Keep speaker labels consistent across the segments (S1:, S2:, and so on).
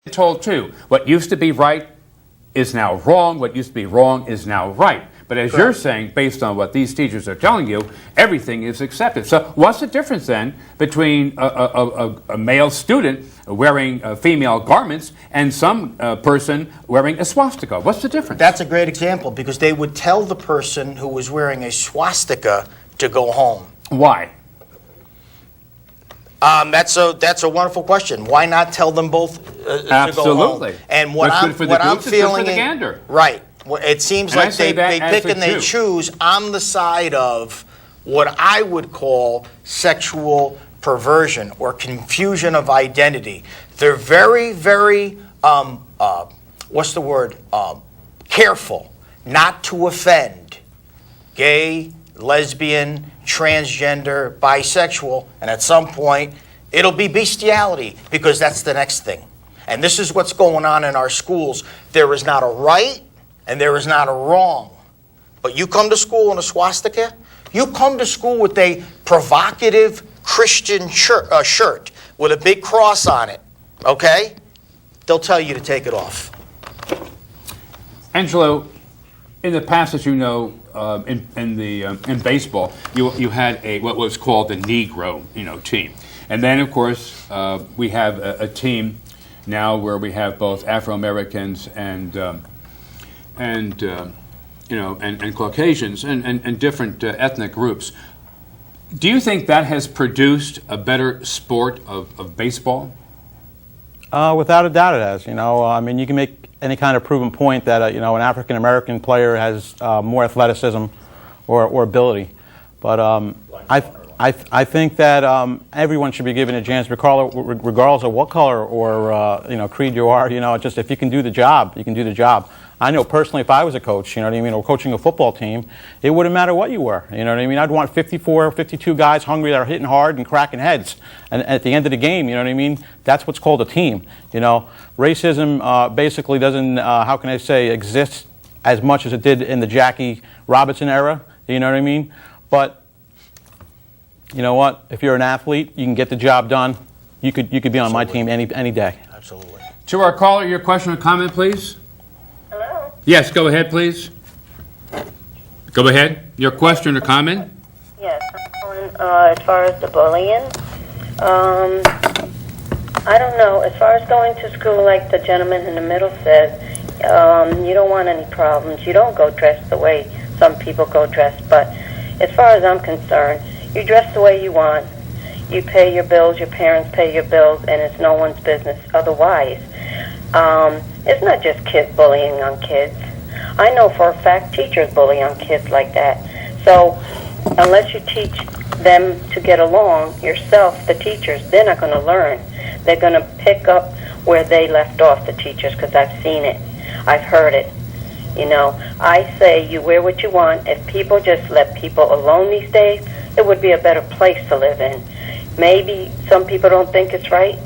S1: told too, what used to be right is now wrong, what used to be wrong is now right. But as you're saying, based on what these teachers are telling you, everything is accepted. So what's the difference then between a male student wearing female garments and some person wearing a swastika? What's the difference?
S2: That's a great example, because they would tell the person who was wearing a swastika to go home.
S1: Why?
S2: That's a wonderful question. Why not tell them both to go home?
S1: Absolutely.
S2: And what
S1: What's
S2: I'm
S1: good for the
S2: what I'm
S1: goose is good for
S2: feeling
S1: the
S2: in-
S1: gander.
S2: Right. Well, it seems
S1: And I
S2: like
S1: say
S2: they
S1: that
S2: pick
S1: as a
S2: and they
S1: Jew.
S2: choose on the side of what I would call sexual perversion or confusion of identity. They're very, very what's the word? Careful not to offend gay, lesbian, transgender, bisexual, and at some point it'll be bestiality, because that's the next thing. And this is what's going on in our schools. There is not a right and there is not a wrong. But you come to school in a swastika, you come to school with a provocative Christian shirt with a big cross on it, okay? They'll tell you to take it off.
S1: Angelo, in the past, as you know, in baseball, you had what was called the Negro, team, and then of course we have a team now where we have both Afro Americans and Caucasians and different ethnic groups. Do you think that has produced a better sport of baseball?
S3: Without a doubt, it has. You can make any kind of proven point that an African American player has more athleticism or ability, but I think that everyone should be given a chance, regardless of what color or creed you are. Just if you can do the job, you can do the job. I know personally, if I was a coach, or coaching a football team, it wouldn't matter what you were. I'd want 54, 52 guys hungry that are hitting hard and cracking heads. And at the end of the game, that's what's called a team. Racism basically doesn't, exist as much as it did in the Jackie Robinson era. But you know what? If you're an athlete, you can get the job done. You could be on my team any day.
S2: Absolutely.
S1: To our caller, your question or comment, please.
S4: Hello?
S1: Yes, go ahead, please. Go ahead. Your question or comment?
S4: Yes, I'm calling as far as the bullying. I don't know. As far as going to school, like the gentleman in the middle said, you don't want any problems. You don't go dressed the way some people go dressed. But as far as I'm concerned, you dress the way you want. You pay your bills, your parents pay your bills, and it's no one's business otherwise. It's not just kids bullying on kids. I know for a fact teachers bully on kids like that. So unless you teach them to get along yourself, the teachers, they're not going to learn. They're going to pick up where they left off, the teachers, because I've seen it. I've heard it. I say you wear what you want. If people just let people alone these days, it would be a better place to live in. Maybe some people don't think it's right,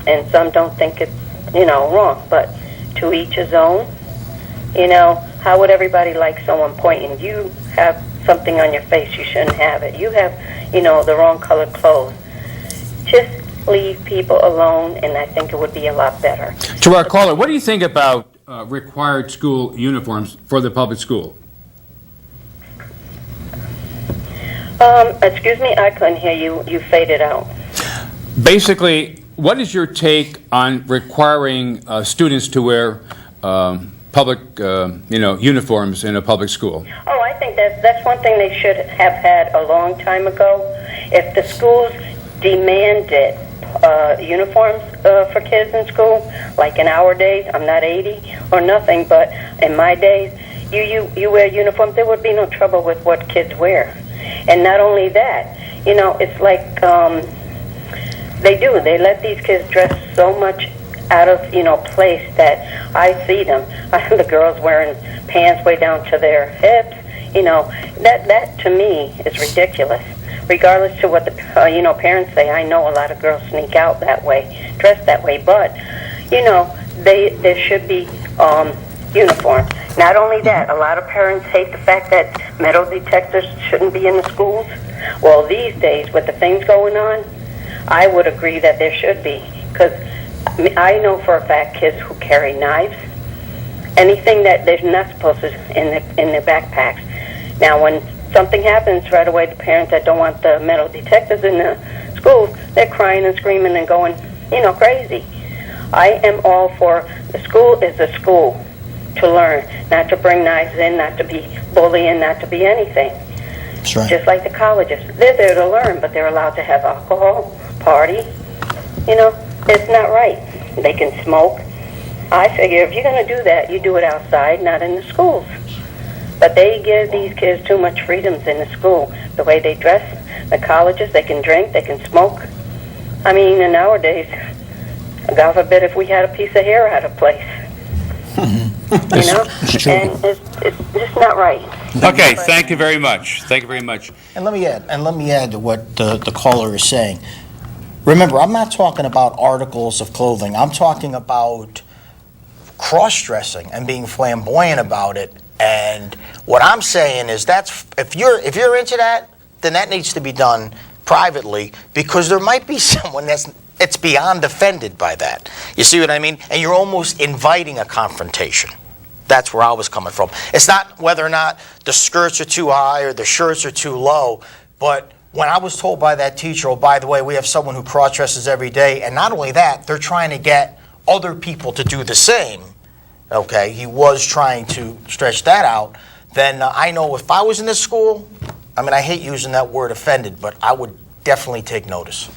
S4: and some don't think it's, wrong. But to each his own. How would everybody like someone pointing? You have something on your face, you shouldn't have it. You have, the wrong colored clothes. Just leave people alone, and I think it would be a lot better.
S1: To our caller, what do you think about required school uniforms for the public school?
S4: Excuse me, I couldn't hear you. You faded out.
S1: Basically, what is your take on requiring students to wear public, uniforms in a public school?
S4: Oh, I think that's one thing they should have had a long time ago. If the schools demanded uniforms for kids in school, like in our days, I'm not 80 or nothing, but in my days, you wear uniforms, there would be no trouble with what kids wear. And not only that, it's like they let these kids dress so much out of, place that I see them. The girls wearing pants way down to their hips, that to me is ridiculous. Regardless to what the, parents say, I know a lot of girls sneak out that way, dress that way, but, there should be uniform. Not only that, a lot of parents hate the fact that metal detectors shouldn't be in the schools. Well, these days, with the things going on, I would agree that there should be, because I know for a fact kids who carry knives, anything that they're not supposed to in their backpacks. Now, when something happens, right away the parents that don't want the metal detectors in the schools, they're crying and screaming and going, crazy. I am all for the school is a school to learn, not to bring knives in, not to be bullying, not to be anything.
S2: That's right.
S4: Just like the colleges. They're there to learn, but they're allowed to have alcohol, party. It's not right. They can smoke. I figure if you're going to do that, you do it outside, not in the schools. But they give these kids too much freedoms in the school. The way they dress, the colleges, they can drink, they can smoke. I mean, and nowadays, God forbid if we had a piece of hair out of place.
S2: It's true.
S4: And it's just not right.
S1: Okay, thank you very much. Thank you very much.
S2: And let me add to what the caller is saying. Remember, I'm not talking about articles of clothing. I'm talking about cross-dressing and being flamboyant about it. And what I'm saying is if you're into that, then that needs to be done privately, because there might be someone that's beyond offended by that. You see what I mean? And you're almost inviting a confrontation. That's where I was coming from. It's not whether or not the skirts are too high or the shirts are too low, but when I was told by that teacher, oh, by the way, we have someone who cross-dresses every day, and not only that, they're trying to get other people to do the same, okay, he was trying to stretch that out, then I know if I was in this school, I hate using that word offended, but I would definitely take notice.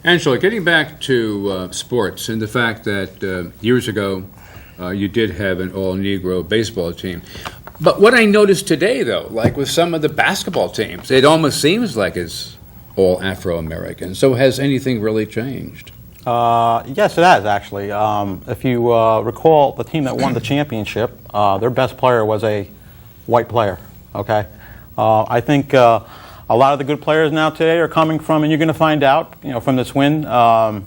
S1: Angela, getting back to sports and the fact that years ago you did have an all-Negro baseball team. But what I noticed today, though, like with some of the basketball teams, it almost seems like it's all Afro-American. So has anything really changed?
S3: Yes, it has, actually. If you recall, the team that won the championship, their best player was a white player, okay? I think a lot of the good players now today are coming from, and you're going to find out, from this win. I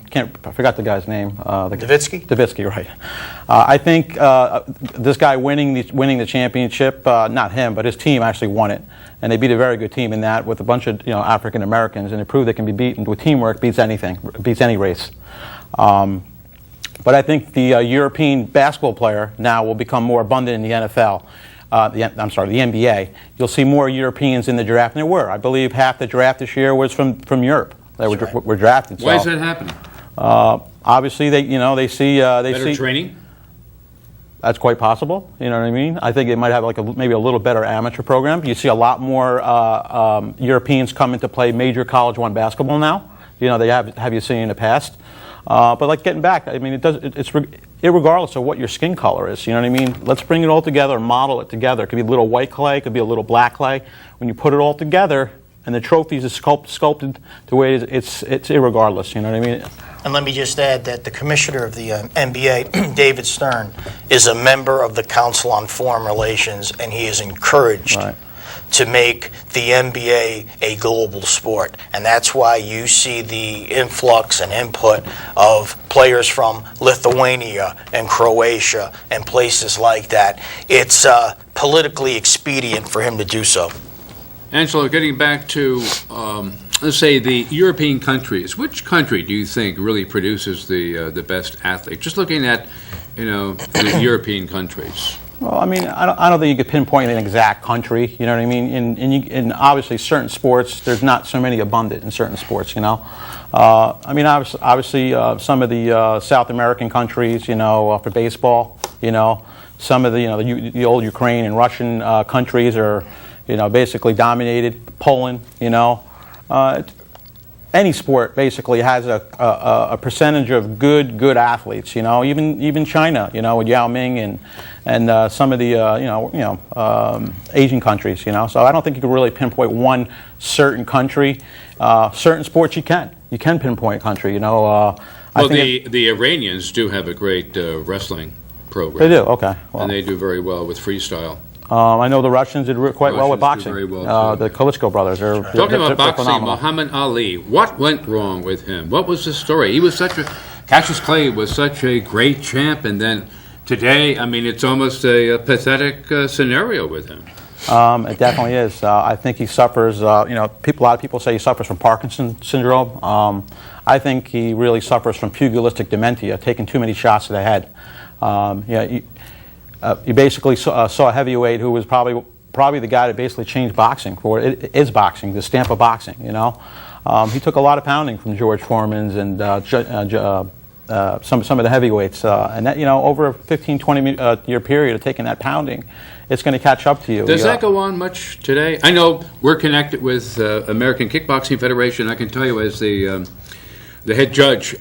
S3: forgot the guy's name.
S2: Nowitzki?
S3: Nowitzki, right. I think this guy winning the championship, not him, but his team actually won it. And they beat a very good team in that with a bunch of African Americans, and it proved they can be beaten with teamwork, beats anything, beats any race. But I think the European basketball player now will become more abundant in the NFL. The NBA. You'll see more Europeans in the draft than there were. I believe half the draft this year was from Europe. They were drafted.
S1: Why is that happening?
S3: Obviously, they see
S1: Better training?
S3: That's quite possible. You know what I mean? I think they might have maybe a little better amateur program. You see a lot more Europeans coming to play major College One basketball now. They have you seen in the past. But getting back, it's irregardless of what your skin color is. You know what I mean? Let's bring it all together, model it together. It could be a little white clay, it could be a little black clay. When you put it all together, and the trophies are sculpted the way it is, it's irregardless. You know what I mean?
S2: And let me just add that the commissioner of the NBA, David Stern, is a member of the Council on Foreign Relations, and he is encouraged to make the NBA a global sport. And that's why you see the influx and input of players from Lithuania and Croatia and places like that. It's politically expedient for him to do so.
S1: Angelo, getting back to, let's say, the European countries, which country do you think really produces the best athletes? Just looking at, the European countries.
S3: Well, I don't think you could pinpoint an exact country. You know what I mean? In obviously certain sports, there's not so many abundant in certain sports. Obviously, some of the South American countries, for baseball, some of the old Ukraine and Russian countries are, basically dominated. Poland, any sport basically has a percentage of good athletes. Even China, with Yao Ming and some of the Asian countries. So I don't think you can really pinpoint one certain country. Certain sports you can pinpoint a country.
S1: The Iranians do have a great wrestling program.
S3: They do. Okay. Well,
S1: and they do very well with freestyle.
S3: I know the Russians did quite well with boxing.
S1: Very well
S3: the Klitschko brothers.
S1: Talking about boxing, Muhammad Ali, what went wrong with him? What was the story? He was Cassius Clay was such a great champ, and then today, it's almost a pathetic scenario with him.
S3: It definitely is. I think he suffers, a lot of people say he suffers from Parkinson's syndrome. I think he really suffers from pugilistic dementia, taking too many shots to the head. You basically saw a heavyweight who was probably the guy that basically changed boxing, is boxing, the stamp of boxing, He took a lot of pounding from George Foreman's and some of the heavyweights. And that, over a 15, 20 year period of taking that pounding, it's going to catch up to you.
S1: Does that go on much today? I know we're connected with American Kickboxing Federation. I can tell you as the head judge,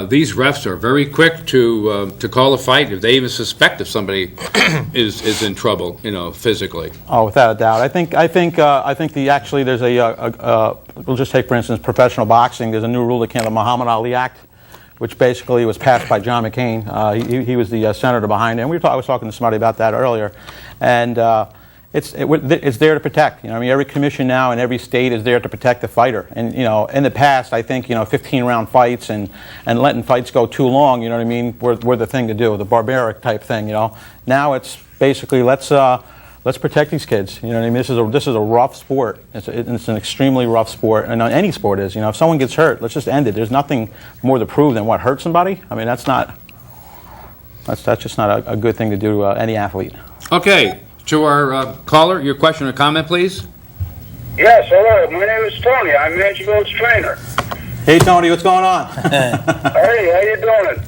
S1: these refs are very quick to call a fight if they even suspect if somebody is in trouble, physically.
S3: Oh, without a doubt. I think there's we'll just take for instance professional boxing. There's a new rule that came, the Muhammad Ali Act, which basically was passed by John McCain. He was the senator behind it. And I was talking to somebody about that earlier, and it's there to protect. Every commission now in every state is there to protect the fighter. And in the past, I think 15-round fights and letting fights go too long, were the thing to do, the barbaric type thing. Now it's basically let's protect these kids. This is a rough sport. It's an extremely rough sport, and any sport is. If someone gets hurt, let's just end it. There's nothing more to prove than what hurt somebody. That's just not a good thing to do to any athlete.
S1: Okay. To our caller, your question or comment, please.
S5: Yes, hello. My name is Tony. I'm Angie's trainer.
S3: Hey, Tony, what's going on?
S5: Hey, how you doing?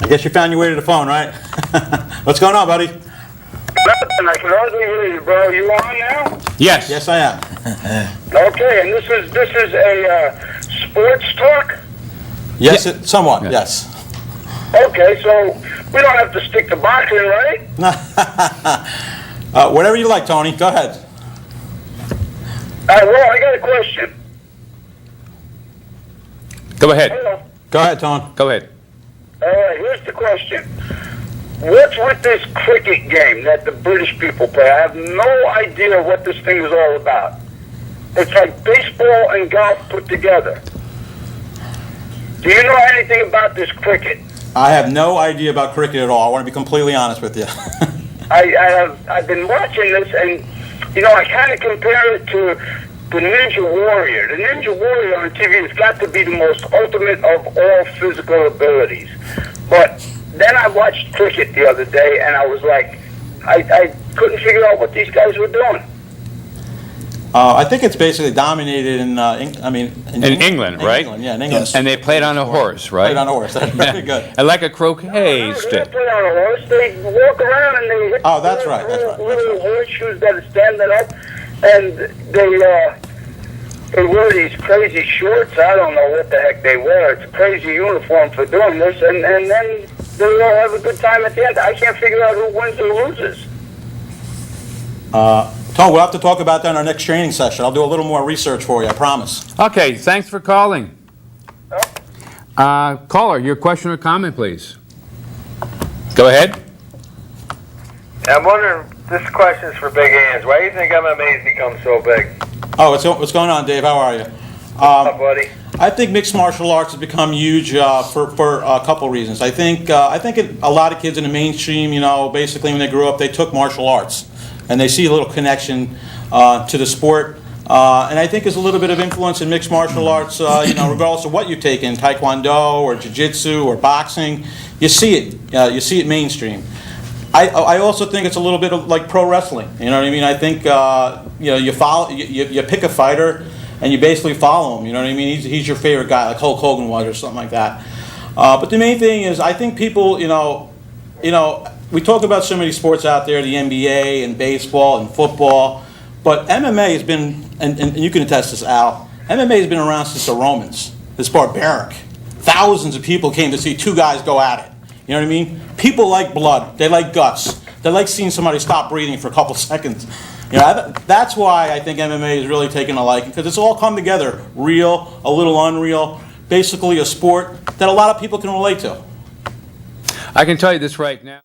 S3: I guess you found your way to the phone, right? What's going on, buddy?
S5: Nothing. I can hardly hear you, bro. You on now?
S1: Yes.
S3: Yes, I am.
S5: Okay, and this is a sports talk?
S3: Yes, somewhat, yes.
S5: Okay, so we don't have to stick to boxing, right?
S3: Whatever you like, Tony. Go ahead.
S5: Well, I got a question.
S1: Go ahead.
S5: Hello.
S3: Go ahead, Tony.
S1: Go ahead.
S5: All right, here's the question. What's with this cricket game that the British people play? I have no idea what this thing is all about. It's like baseball and golf put together. Do you know anything about this cricket?
S3: I have no idea about cricket at all. I want to be completely honest with you.
S5: I've been watching this, and I kind of compare it to the Ninja Warrior. The Ninja Warrior on TV has got to be the most ultimate of all physical abilities. But then I watched cricket the other day, and I was like, I couldn't figure out what these guys were doing.
S3: I think it's basically dominated in
S1: England, right?
S3: England, yeah, in England.
S1: And they played on a horse, right?
S3: Played on a horse. That's very good.
S1: And like a croquet
S5: They
S1: stick.
S5: play on a horse. They walk around and they hit
S3: That's right.
S5: little horseshoes that are standing up, and they wear these crazy shorts. I don't know what the heck they wear. It's a crazy uniform for doing this, and then they all have a good time at the end. I can't figure out who wins or loses.
S3: Tom, we'll have to talk about that in our next training session. I'll do a little more research for you, I promise.
S1: Okay, thanks for calling. Caller, your question or comment, please. Go ahead.
S6: I'm wondering, this question is for Big Hands. Why do you think MMA has become so big?
S3: Oh, what's going on, Dave? How are you?
S6: What's up, buddy?
S3: I think mixed martial arts has become huge for a couple reasons. I think a lot of kids in the mainstream, basically when they grew up, they took martial arts, and they see a little connection to the sport. And I think there's a little bit of influence in mixed martial arts, regardless of what you take in, taekwondo or jiu-jitsu or boxing. You see it. You see it mainstream. I also think it's a little bit of like pro wrestling. You know what I mean? I think you pick a fighter and you basically follow him. You know what I mean? He's your favorite guy, like Hulk Hogan was, or something like that. But the main thing is, I think people, we talk about so many sports out there, the NBA and baseball and football, but MMA has been, and you can attest to this, Al, MMA has been around since the Romans. It's barbaric. Thousands of people came to see two guys go at it. You know what I mean? People like blood. They like guts. They like seeing somebody stop breathing for a couple seconds. That's why I think MMA is really taking a liking, because it's all come together. Real, a little unreal, basically a sport that a lot of people can relate to.
S1: I can tell you this right now.